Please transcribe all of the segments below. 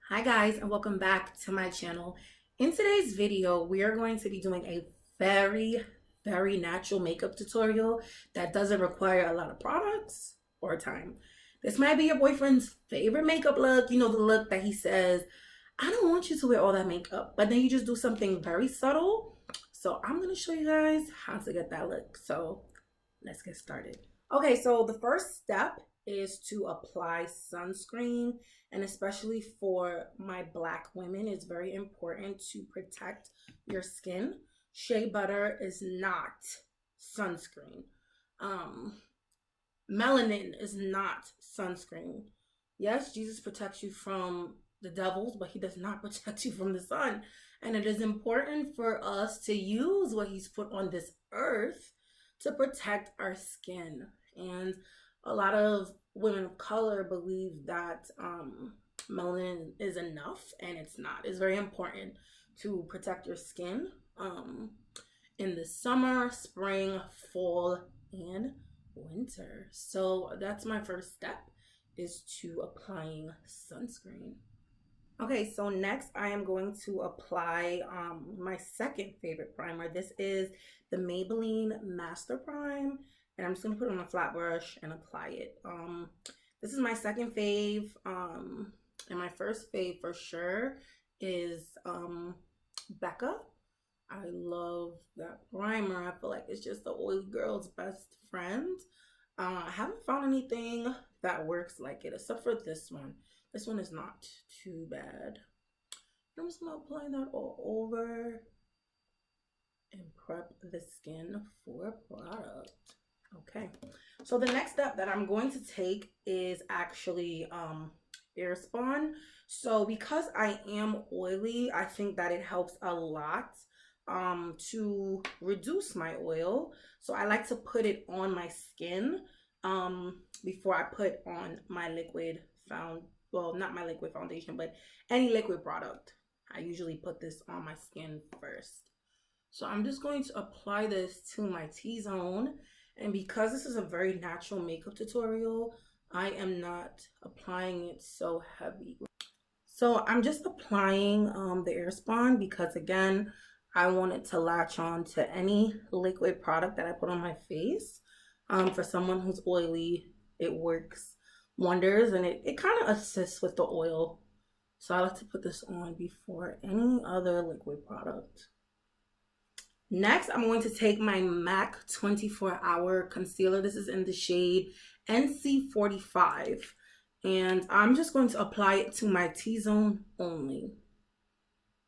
Hi guys, and welcome back to my channel. In today's video, we are going to be doing a very natural makeup tutorial that doesn't require a lot of products or time. This might be your boyfriend's favorite makeup look. You know, the look that he says, I don't want you to wear all that makeup, but then you just do something very subtle. So I'm going to show you guys how to get that look. So let's get started. Okay, so the first step is to apply sunscreen, and especially for my Black women, it's very important to protect your skin. Shea butter is not sunscreen. Melanin is not sunscreen. Yes, Jesus protects you from the devils, but he does not protect you from the sun. And it is important for us to use what he's put on this earth to protect our skin. And a lot of women of color believe that melanin is enough, and it's not. It's very important to protect your skin in the summer, spring, fall, and winter. So that's my first step, is to applying sunscreen. Okay, so next I am going to apply my second favorite primer. This is the Maybelline Master Prime, and I'm just gonna put it on a flat brush and apply it. This is my second fave, and my first fave for sure is Becca. I love that primer. I feel like it's just the oily girl's best friend. I haven't found anything that works like it except for this one. This one is not too bad. I'm just gonna apply that all over and prep the skin for product. Okay, so the next step that I'm going to take is actually Spun. So because I am oily, I think that it helps a lot to reduce my oil. So I like to put it on my skin before I put on my liquid well, not my liquid foundation, but any liquid product. I usually put this on my skin first. So I'm just going to apply this to my T-zone. And because this is a very natural makeup tutorial, I am not applying it so heavy. So I'm just applying the Spun because, again, I want it to latch on to any liquid product that I put on my face. For someone who's oily, it works wonders, and it kind of assists with the oil. So I like to put this on before any other liquid product. Next, I'm going to take my MAC 24-hour concealer. This is in the shade NC45, and I'm just going to apply it to my T-zone only.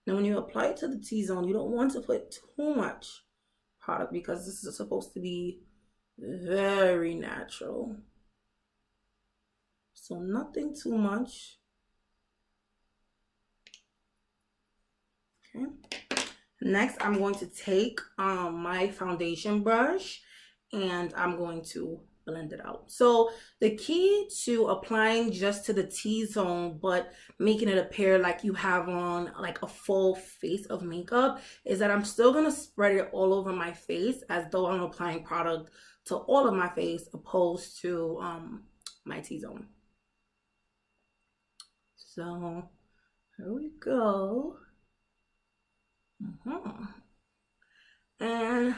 Now, when you apply it to the T-zone, you don't want to put too much product because this is supposed to be very natural. So nothing too much. Okay. Next, I'm going to take my foundation brush and I'm going to blend it out. So the key to applying just to the T-zone but making it appear like you have on like a full face of makeup is that I'm still going to spread it all over my face as though I'm applying product to all of my face, opposed to my T-zone. So here we go. And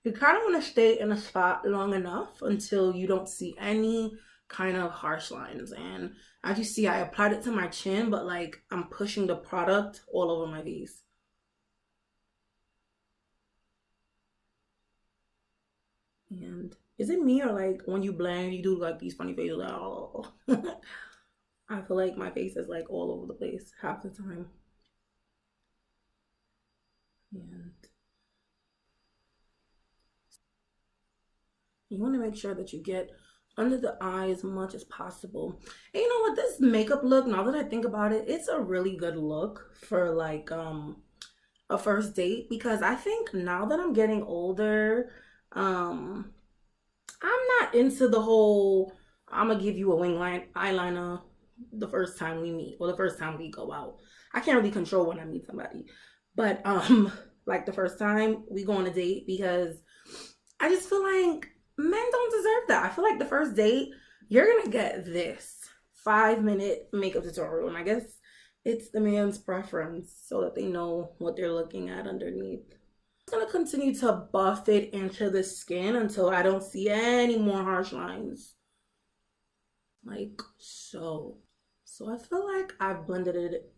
you kind of want to stay in a spot long enough until you don't see any kind of harsh lines. And as you see, I applied it to my chin, but like I'm pushing the product all over my face. And is it me, or like when you blend, you do like these funny faces? Like, oh. I feel like my face is like all over the place half the time. And you want to make sure that you get under the eye as much as possible. And you know what, this makeup look, now that I think about it, it's a really good look for like a first date, because I think now that I'm getting older, I'm not into the whole I'm gonna give you a wing line eyeliner the first time we meet or the first time we go out. I can't really control when I meet somebody, but like the first time we go on a date, because I just feel like men don't deserve that. I feel like the first date, you're gonna get this 5-minute makeup tutorial, and I guess it's the man's preference so that they know what they're looking at underneath. I'm gonna continue to buff it into the skin until I don't see any more harsh lines, like so. So I feel like I've blended it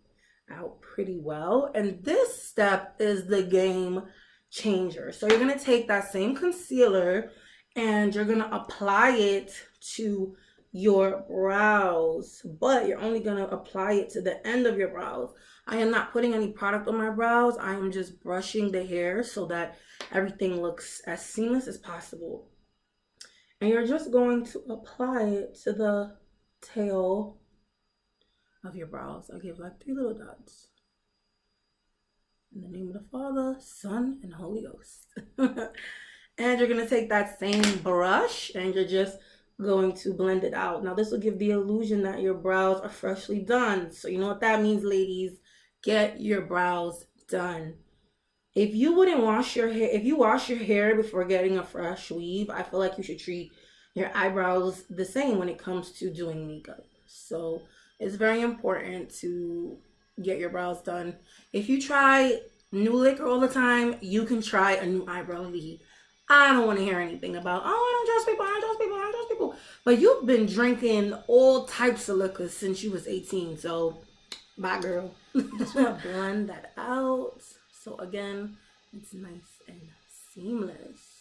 out pretty well, and this step is the game changer. So you're gonna take that same concealer and you're gonna apply it to your brows, but you're only gonna apply it to the end of your brows. I am not putting any product on my brows. I am just brushing the hair so that everything looks as seamless as possible. And you're just going to apply it to the tail of your brows. I give like 3 little dots. In the name of the Father, Son, and Holy Ghost. And you're gonna take that same brush and you're just going to blend it out. Now this will give the illusion that your brows are freshly done. So you know what that means, ladies. Get your brows done. If you wouldn't wash your hair, if you wash your hair before getting a fresh weave, I feel like you should treat your eyebrows the same when it comes to doing makeup. So it's very important to get your brows done. If you try new liquor all the time, you can try a new eyebrow weave. I don't want to hear anything about, oh, I don't trust people, I don't trust people, I don't trust people. But you've been drinking all types of liquor since you was 18, so bye, girl. Just want to blend that out. So again, it's nice and seamless.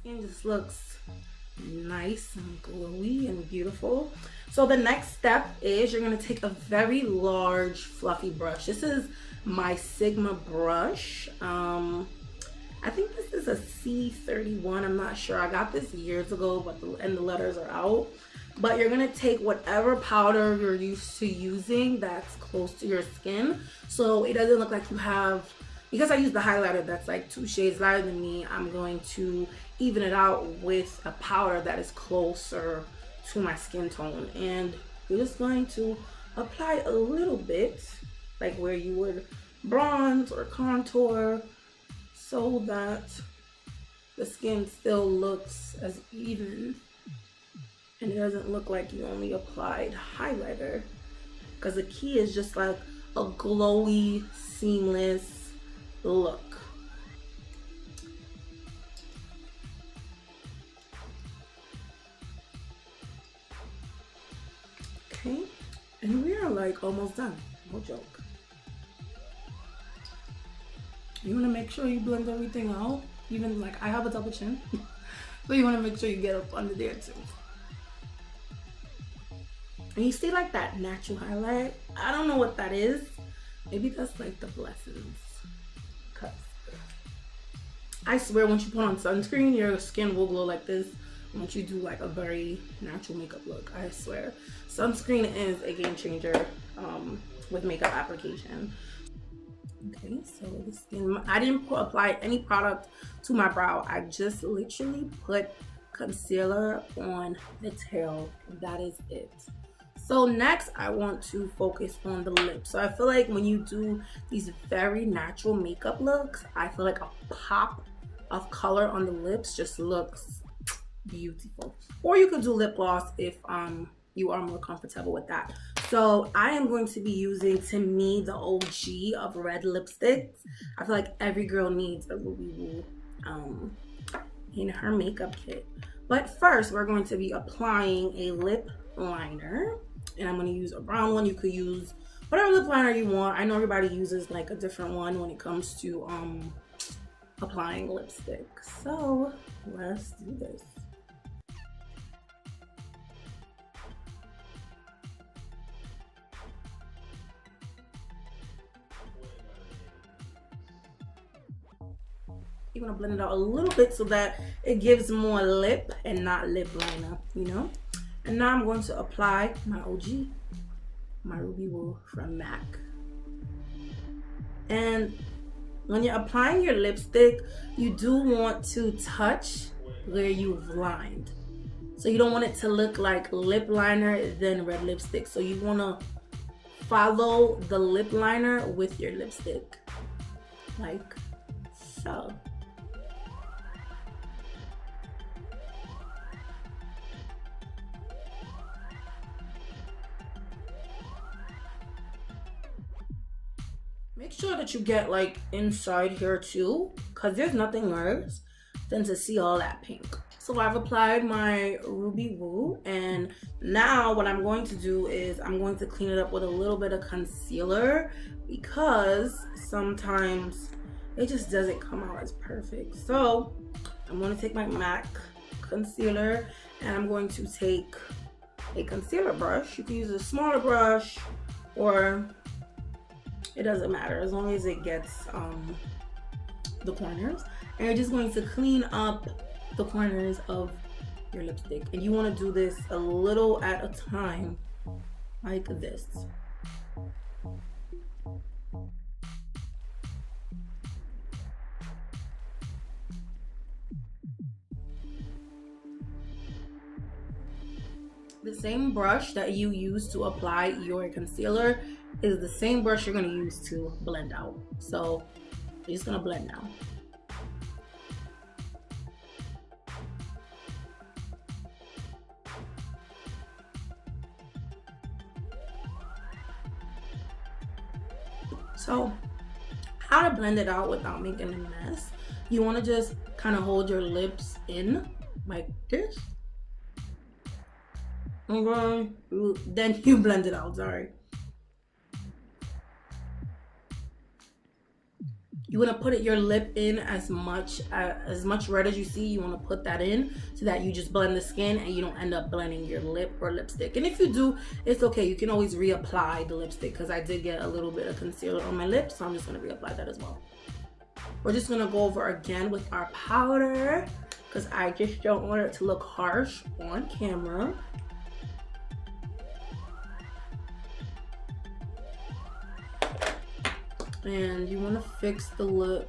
Skin just looks nice and glowy and beautiful. So the next step is you're going to take a very large fluffy brush. This is my Sigma brush. I think this is a C31. I'm not sure. I got this years ago, but the letters are out. But you're going to take whatever powder you're used to using that's close to your skin, so it doesn't look like you have, because I use the highlighter that's like 2 shades lighter than me, I'm going to even it out with a powder that is closer to my skin tone. And you're just going to apply a little bit, like where you would bronze or contour, so that the skin still looks as even and it doesn't look like you only applied highlighter. Because the key is just like a glowy, seamless look. Okay, and we are like almost done, no joke. You want to make sure you blend everything out, even like I have a double chin, so you want to make sure you get up under there too. And you see like that natural highlight? I don't know what that is. Maybe that's like the blessings. Cause I swear once you put on sunscreen, your skin will glow like this. Once you do like a very natural makeup look, I swear. Sunscreen is a game changer with makeup application. Okay, so the skin, I didn't apply any product to my brow. I just literally put concealer on the tail. That is it. So next I want to focus on the lips. So I feel like when you do these very natural makeup looks, I feel like a pop of color on the lips just looks beautiful. Or you could do lip gloss if you are more comfortable with that. So I am going to be using, to me, the OG of red lipsticks. I feel like every girl needs a Ruby Woo in her makeup kit. But first we're going to be applying a lip liner. And I'm going to use a brown one. You could use whatever lip liner you want. I know everybody uses like a different one when it comes to applying lipstick. So let's do this. You're going to blend it out a little bit so that it gives more lip and not lip liner, you know? And now I'm going to apply my OG, my Ruby Woo from MAC. And when you're applying your lipstick, you do want to touch where you've lined. So you don't want it to look like lip liner then red lipstick. So you want to follow the lip liner with your lipstick, like so. Make sure that you get like inside here too, because there's nothing worse than to see all that pink. So I've applied my Ruby Woo, and now what I'm going to do is I'm going to clean it up with a little bit of concealer, because sometimes it just doesn't come out as perfect. So I'm going to take my MAC concealer and I'm going to take a concealer brush. You can use a smaller brush or it doesn't matter as long as it gets the corners, and you're just going to clean up the corners of your lipstick, and you want to do this a little at a time, like this. The same brush that you use to apply your concealer is the same brush you're going to use to blend out. So you're just going to blend now. So how to blend it out without making a mess. You want to just kind of hold your lips in like this. Okay. Then you blend it out, sorry. You want to put your lip in as much red as you see. You want to put that in so that you just blend the skin and you don't end up blending your lip or lipstick. And if you do, it's okay. You can always reapply the lipstick, because I did get a little bit of concealer on my lips, so I'm just going to reapply that as well. We're just going to go over again with our powder, because I just don't want it to look harsh on camera. And you want to fix the lip.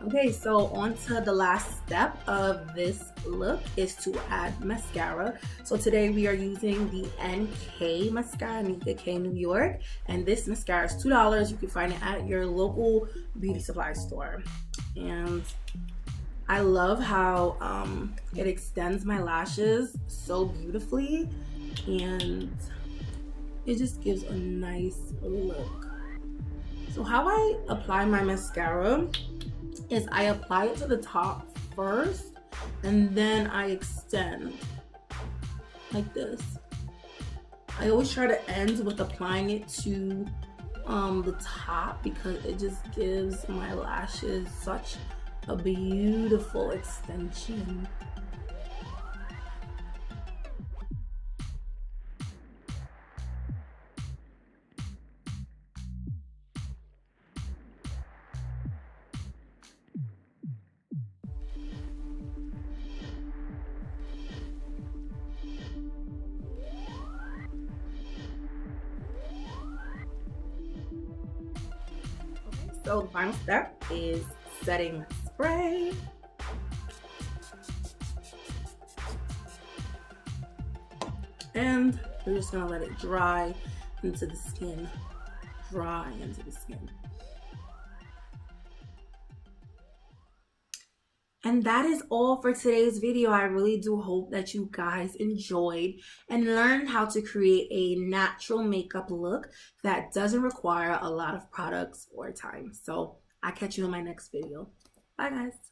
Okay, so on to the last step of this look is to add mascara. So today we are using the NK mascara, Nicoo New York, and this mascara is $2. You can find it at your local beauty supply store. And I love how it extends my lashes so beautifully, and it just gives a nice look. So how I apply my mascara is I apply it to the top first and then I extend like this. I always try to end with applying it to the top, because it just gives my lashes such a beautiful extension. So the final step is setting spray. And we're just gonna let it dry into the skin. Dry into the skin. And that is all for today's video. I really do hope that you guys enjoyed and learned how to create a natural makeup look that doesn't require a lot of products or time. So I'll catch you in my next video. Bye guys.